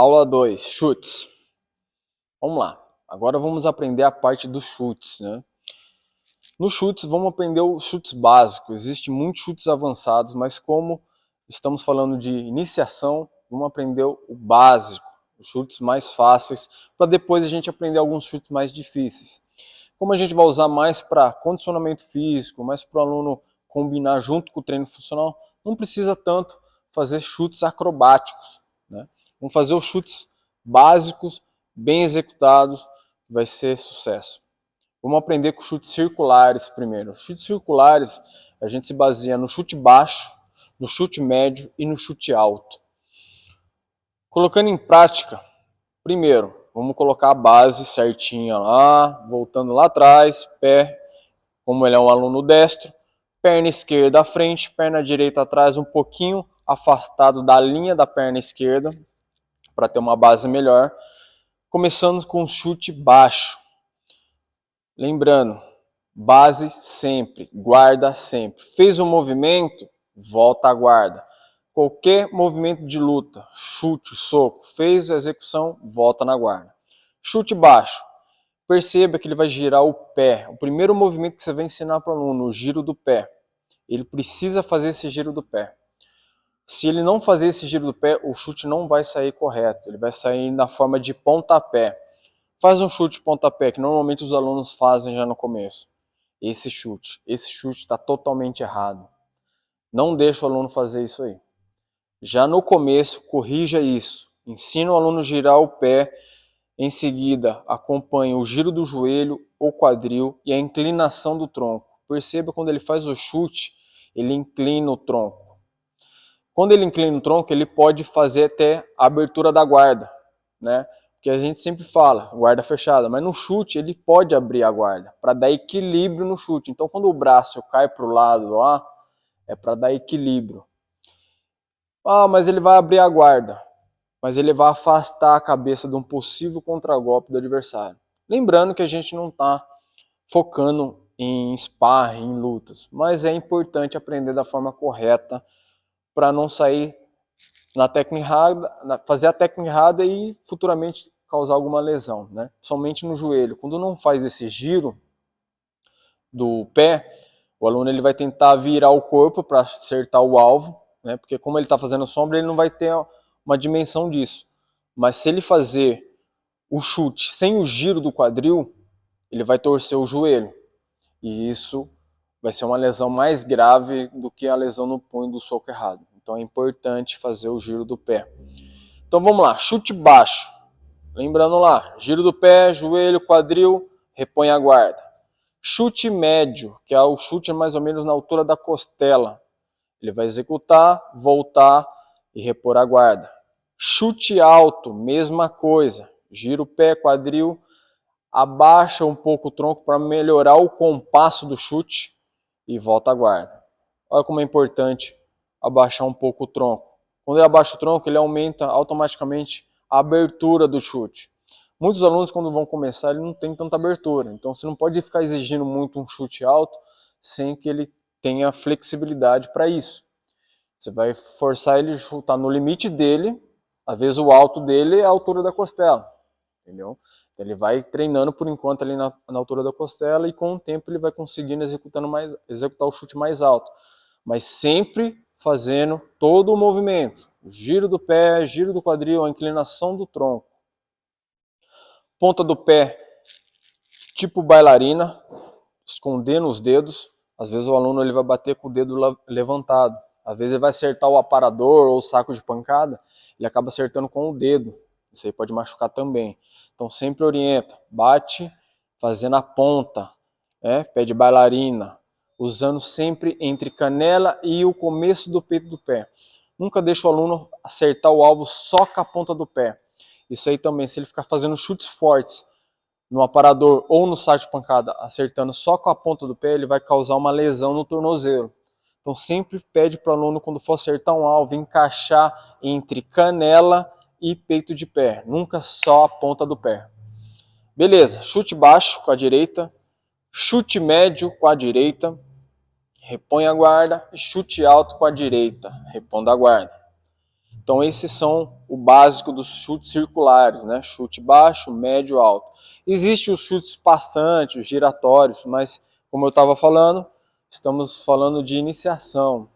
Aula 2, chutes. Vamos lá. Agora vamos aprender a parte dos chutes, né? Nos chutes, vamos aprender os chutes básicos. Existem muitos chutes avançados, mas como estamos falando de iniciação, vamos aprender o básico, os chutes mais fáceis, para depois a gente aprender alguns chutes mais difíceis. Como a gente vai usar mais para condicionamento físico, mais para o aluno combinar junto com o treino funcional, não precisa tanto fazer chutes acrobáticos, né? Vamos fazer os chutes básicos, bem executados, vai ser sucesso. Vamos aprender com chutes circulares primeiro. Os chutes circulares, a gente se baseia no chute baixo, no chute médio e no chute alto. Colocando em prática, primeiro, vamos colocar a base certinha lá, voltando lá atrás, pé, como ele é um aluno destro, perna esquerda à frente, perna direita atrás, um pouquinho afastado da linha da perna esquerda, para ter uma base melhor. Começando com chute baixo. Lembrando, base sempre, guarda sempre. Fez um movimento, volta a guarda. Qualquer movimento de luta, chute, soco, fez a execução, volta na guarda. Chute baixo. Perceba que ele vai girar o pé. O primeiro movimento que você vai ensinar para o aluno, o giro do pé. Ele precisa fazer esse giro do pé. Se ele não fazer esse giro do pé, o chute não vai sair correto. Ele vai sair na forma de pontapé. Faz um chute pontapé, que normalmente os alunos fazem já no começo. Esse chute está totalmente errado. Não deixa o aluno fazer isso aí. Já no começo, corrija isso. Ensina o aluno a girar o pé. Em seguida, acompanhe o giro do joelho, o quadril e a inclinação do tronco. Perceba quando ele faz o chute, ele inclina o tronco. Quando ele inclina o tronco, ele pode fazer até a abertura da guarda, né? Porque a gente sempre fala, guarda fechada, mas no chute ele pode abrir a guarda, para dar equilíbrio no chute. Então quando o braço cai para o lado lá, é para dar equilíbrio. Ah, mas ele vai abrir a guarda, mas ele vai afastar a cabeça de um possível contragolpe do adversário. Lembrando que a gente não está focando em sparring, em lutas, mas é importante aprender da forma correta para não sair na técnica errada, fazer a técnica errada e futuramente causar alguma lesão, né? Somente no joelho. Quando não faz esse giro do pé, o aluno ele vai tentar virar o corpo para acertar o alvo, né? Porque como ele está fazendo sombra, ele não vai ter uma dimensão disso. Mas se ele fazer o chute sem o giro do quadril, ele vai torcer o joelho. E isso vai ser uma lesão mais grave do que a lesão no punho do soco errado. Então é importante fazer o giro do pé. Então vamos lá, chute baixo. Lembrando lá, giro do pé, joelho, quadril, repõe a guarda. Chute médio, que é o chute mais ou menos na altura da costela. Ele vai executar, voltar e repor a guarda. Chute alto, mesma coisa. Gira o pé, quadril, abaixa um pouco o tronco para melhorar o compasso do chute e volta a guarda. Olha como é importante abaixar um pouco o tronco. Quando ele abaixa o tronco, ele aumenta automaticamente a abertura do chute. Muitos alunos, quando vão começar, ele não tem tanta abertura. Então, você não pode ficar exigindo muito um chute alto sem que ele tenha flexibilidade para isso. Você vai forçar ele a chutar no limite dele, às vezes o alto dele é a altura da costela, entendeu? Então, ele vai treinando por enquanto ali na altura da costela e com o tempo ele vai conseguindo executar o chute mais alto. Mas sempre fazendo todo o movimento. O giro do pé, giro do quadril, a inclinação do tronco. Ponta do pé, tipo bailarina, escondendo os dedos. Às vezes o aluno ele vai bater com o dedo levantado. Às vezes ele vai acertar o aparador ou o saco de pancada, ele acaba acertando com o dedo. Isso aí pode machucar também. Então sempre orienta, bate fazendo a ponta, pé de bailarina, usando sempre entre canela e o começo do peito do pé. Nunca deixa o aluno acertar o alvo só com a ponta do pé. Isso aí também, se ele ficar fazendo chutes fortes no aparador ou no saco de pancada, acertando só com a ponta do pé, ele vai causar uma lesão no tornozelo. Então sempre pede para o aluno, quando for acertar um alvo, encaixar entre canela e peito de pé, nunca só a ponta do pé. Beleza, chute baixo com a direita, chute médio com a direita, repõe a guarda, chute alto com a direita, repondo a guarda. Então esses são o básico dos chutes circulares, né? Chute baixo, médio, alto. Existem os chutes passantes, os giratórios, mas como eu estava falando, estamos falando de iniciação.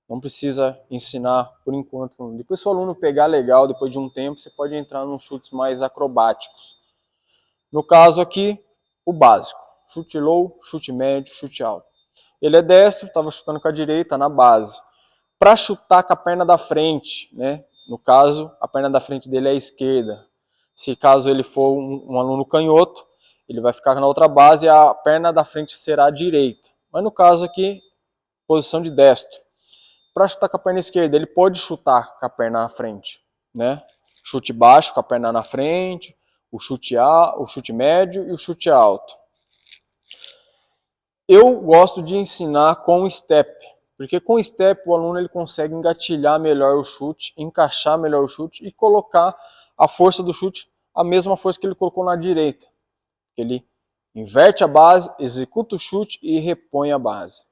Não precisa ensinar por enquanto. Depois se o aluno pegar legal, depois de um tempo, você pode entrar nos chutes mais acrobáticos. No caso aqui, o básico. Chute low, chute médio, chute alto. Ele é destro, estava chutando com a direita na base. Para chutar com a perna da frente, né? No caso, a perna da frente dele é a esquerda. Se caso ele for um aluno canhoto, ele vai ficar na outra base e a perna da frente será a direita. Mas no caso aqui, posição de destro. Para chutar com a perna esquerda, ele pode chutar com a perna na frente, né? Chute baixo com a perna na frente, o chute médio e o chute alto. Eu gosto de ensinar com step, porque com step o aluno ele consegue engatilhar melhor o chute, encaixar melhor o chute e colocar a força do chute, a mesma força que ele colocou na direita. Ele inverte a base, executa o chute e repõe a base.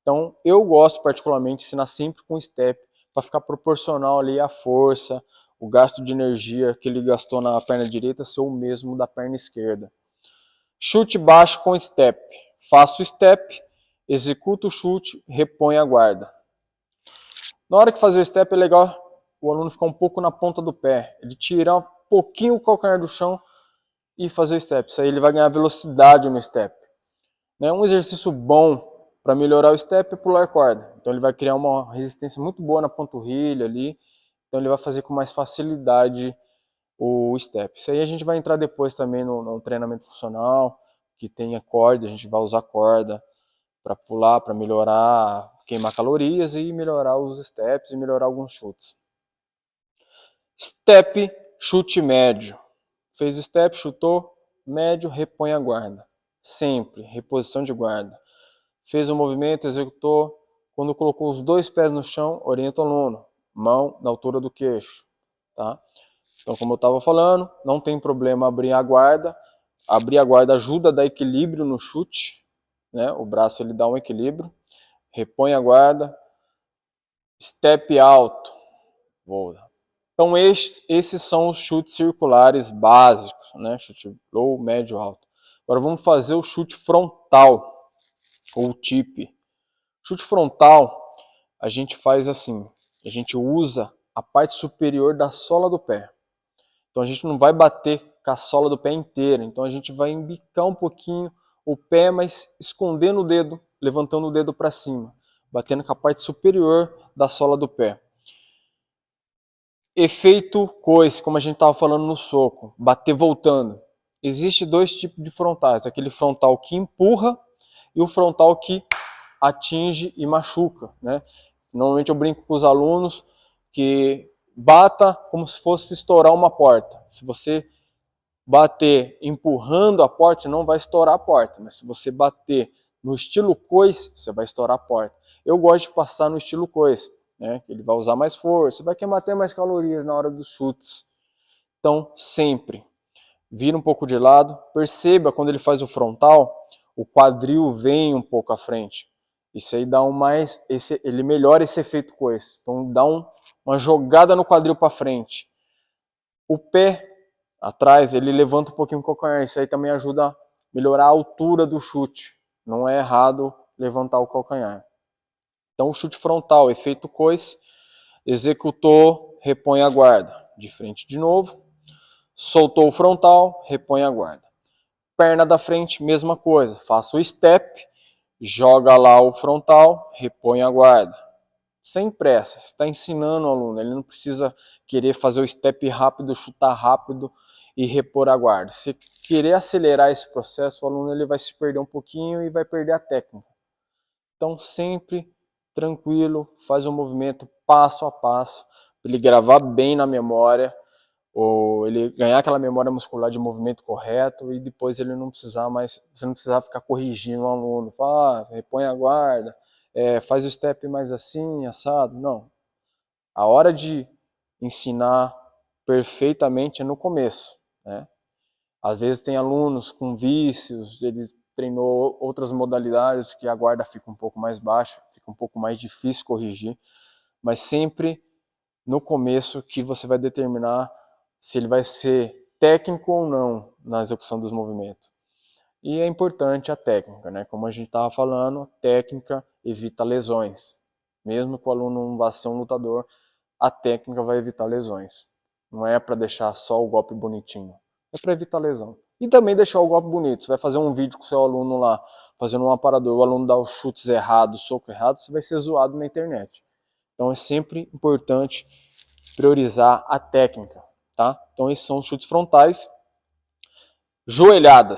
Então eu gosto particularmente de ensinar sempre com step, para ficar proporcional ali a força, o gasto de energia que ele gastou na perna direita ser o mesmo da perna esquerda. Chute baixo com step. Faço o step, executo o chute, repõe a guarda. Na hora que fazer o step é legal o aluno ficar um pouco na ponta do pé. Ele tirar um pouquinho o calcanhar do chão e fazer o step. Isso aí ele vai ganhar velocidade no step. Um exercício bom para melhorar o step é pular corda. Então ele vai criar uma resistência muito boa na panturrilha ali. Então ele vai fazer com mais facilidade o step. Isso aí a gente vai entrar depois também no treinamento funcional, que tenha corda, a gente vai usar corda para pular, para melhorar, queimar calorias e melhorar os steps e melhorar alguns chutes. Step, chute médio. Fez o step, chutou, médio, repõe a guarda. Sempre, reposição de guarda. Fez o movimento, executou. Quando colocou os dois pés no chão, orienta o aluno. Mão na altura do queixo. Tá? Então, como eu estava falando, não tem problema abrir a guarda. Abrir a guarda ajuda a dar equilíbrio no chute. Né? O braço ele dá um equilíbrio. Repõe a guarda. Step alto. Volta. Então, esses são os chutes circulares básicos. Né? Chute low, médio, alto. Agora vamos fazer o chute frontal. Ou tip. Chute frontal, a gente faz assim. A gente usa a parte superior da sola do pé. Então a gente não vai bater com a sola do pé inteira. Então a gente vai embicar um pouquinho o pé, mas escondendo o dedo, levantando o dedo para cima. Batendo com a parte superior da sola do pé. Efeito coice, como a gente estava falando no soco. Bater voltando. Existem dois tipos de frontais. Aquele frontal que empurra e o frontal que atinge e machuca. Né? Normalmente eu brinco com os alunos que bata como se fosse estourar uma porta. Se você bater empurrando a porta, você não vai estourar a porta. Mas se você bater no estilo coice, você vai estourar a porta. Eu gosto de passar no estilo coice, né? Ele vai usar mais força, vai queimar até mais calorias na hora dos chutes. Então, sempre vira um pouco de lado. Perceba quando ele faz o frontal, o quadril vem um pouco à frente. Isso aí dá ele melhora esse efeito coice. Então dá uma jogada no quadril para frente. O pé atrás, ele levanta um pouquinho o calcanhar. Isso aí também ajuda a melhorar a altura do chute. Não é errado levantar o calcanhar. Então o chute frontal, efeito coice, executou, repõe a guarda. De frente de novo. Soltou o frontal, repõe a guarda. Perna da frente, mesma coisa. Faça o step, joga lá o frontal, repõe a guarda. Sem pressa, você está ensinando o aluno, ele não precisa querer fazer o step rápido, chutar rápido e repor a guarda. Se querer acelerar esse processo, o aluno ele vai se perder um pouquinho e vai perder a técnica. Então sempre tranquilo, faz o movimento passo a passo, para ele gravar bem na memória, ou ele ganhar aquela memória muscular de movimento correto e depois ele não precisar mais, você não precisar ficar corrigindo o aluno, fala, repõe a guarda, faz o step mais assim, assado. Não. A hora de ensinar perfeitamente é no começo. Né? Às vezes tem alunos com vícios, ele treinou outras modalidades que a guarda fica um pouco mais baixa, fica um pouco mais difícil corrigir, mas sempre no começo que você vai determinar se ele vai ser técnico ou não na execução dos movimentos. E é importante a técnica, né? Como a gente estava falando, a técnica evita lesões. Mesmo que o aluno não vá ser um lutador, a técnica vai evitar lesões. Não é para deixar só o golpe bonitinho, é para evitar lesão. E também deixar o golpe bonito. Você vai fazer um vídeo com o seu aluno lá, fazendo um aparador, o aluno dá os chutes errados, soco errado, você vai ser zoado na internet. Então é sempre importante priorizar a técnica, tá? Então esses são os chutes frontais. Joelhada.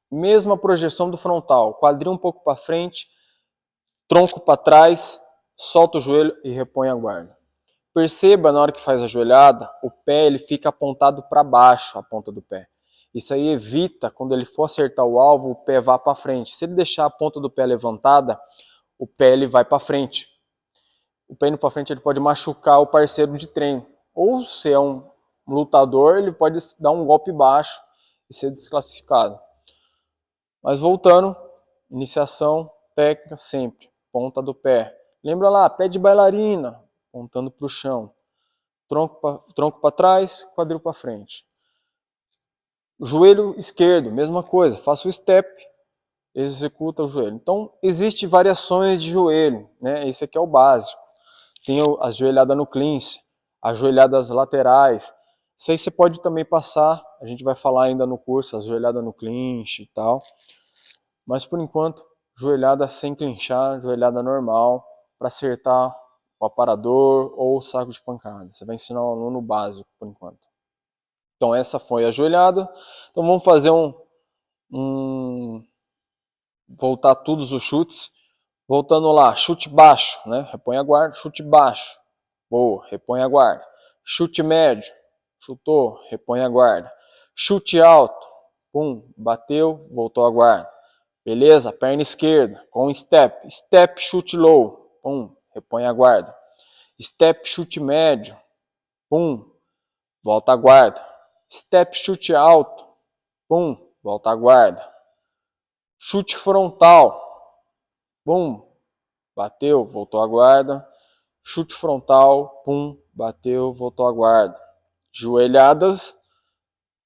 Mesma projeção do frontal, quadril um pouco para frente, tronco para trás, solta o joelho e repõe a guarda. Perceba na hora que faz a joelhada, o pé ele fica apontado para baixo, a ponta do pé. Isso aí evita, quando ele for acertar o alvo, o pé vá para frente. Se ele deixar a ponta do pé levantada, o pé ele vai para frente. O pé indo para frente ele pode machucar o parceiro de treino. Ou se é um lutador, ele pode dar um golpe baixo e ser desclassificado. Mas voltando, iniciação, técnica sempre, ponta do pé. Lembra lá, pé de bailarina, apontando para o chão. Tronco para trás, quadril para frente. Joelho esquerdo, mesma coisa, faça o step, executa o joelho. Então, existem variações de joelho, né? Esse aqui é o básico. Tem a joelhada no clinch, as joelhadas laterais. Isso aí você pode também passar, a gente vai falar ainda no curso, as joelhadas no clinch e tal. Mas por enquanto, joelhada sem clinchar, joelhada normal, para acertar o aparador ou o saco de pancada. Você vai ensinar o aluno básico por enquanto. Então essa foi a joelhada. Então vamos fazer voltar todos os chutes. Voltando lá, chute baixo, né? Repõe a guarda, chute baixo. Boa, repõe a guarda. Chute médio, chutou, repõe a guarda. Chute alto, pum, bateu, voltou a guarda. Beleza? Perna esquerda, com step. Step, chute low, pum, repõe a guarda. Step, chute médio, pum, volta a guarda. Step, chute alto, pum, volta a guarda. Chute frontal, pum, bateu, voltou a guarda. Chute frontal, pum, bateu, voltou a guarda. Joelhadas,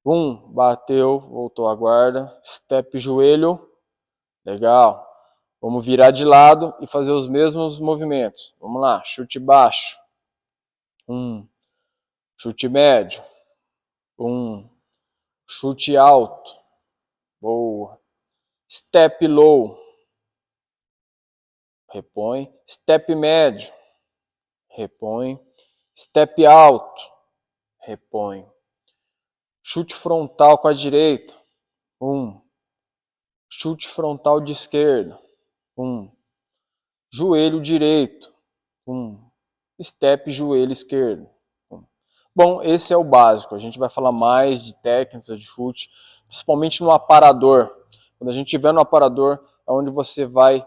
pum, bateu, voltou a guarda. Step, joelho, legal. Vamos virar de lado e fazer os mesmos movimentos. Vamos lá, chute baixo, chute médio, chute alto, boa. Step low, repõe. Step médio, repõe. Step alto, repõe. Chute frontal com a direita, chute frontal de esquerda, joelho direito, step joelho esquerdo. Bom, esse é o básico. A gente vai falar mais de técnicas de chute, principalmente no aparador. Quando a gente estiver no aparador, é onde você vai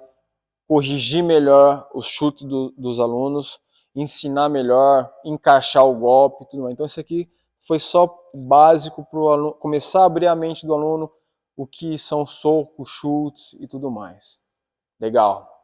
corrigir melhor os chutes dos alunos, ensinar melhor, encaixar o golpe e tudo mais. Então isso aqui foi só básico para o aluno começar a abrir a mente do aluno o que são socos, chutes e tudo mais. Legal.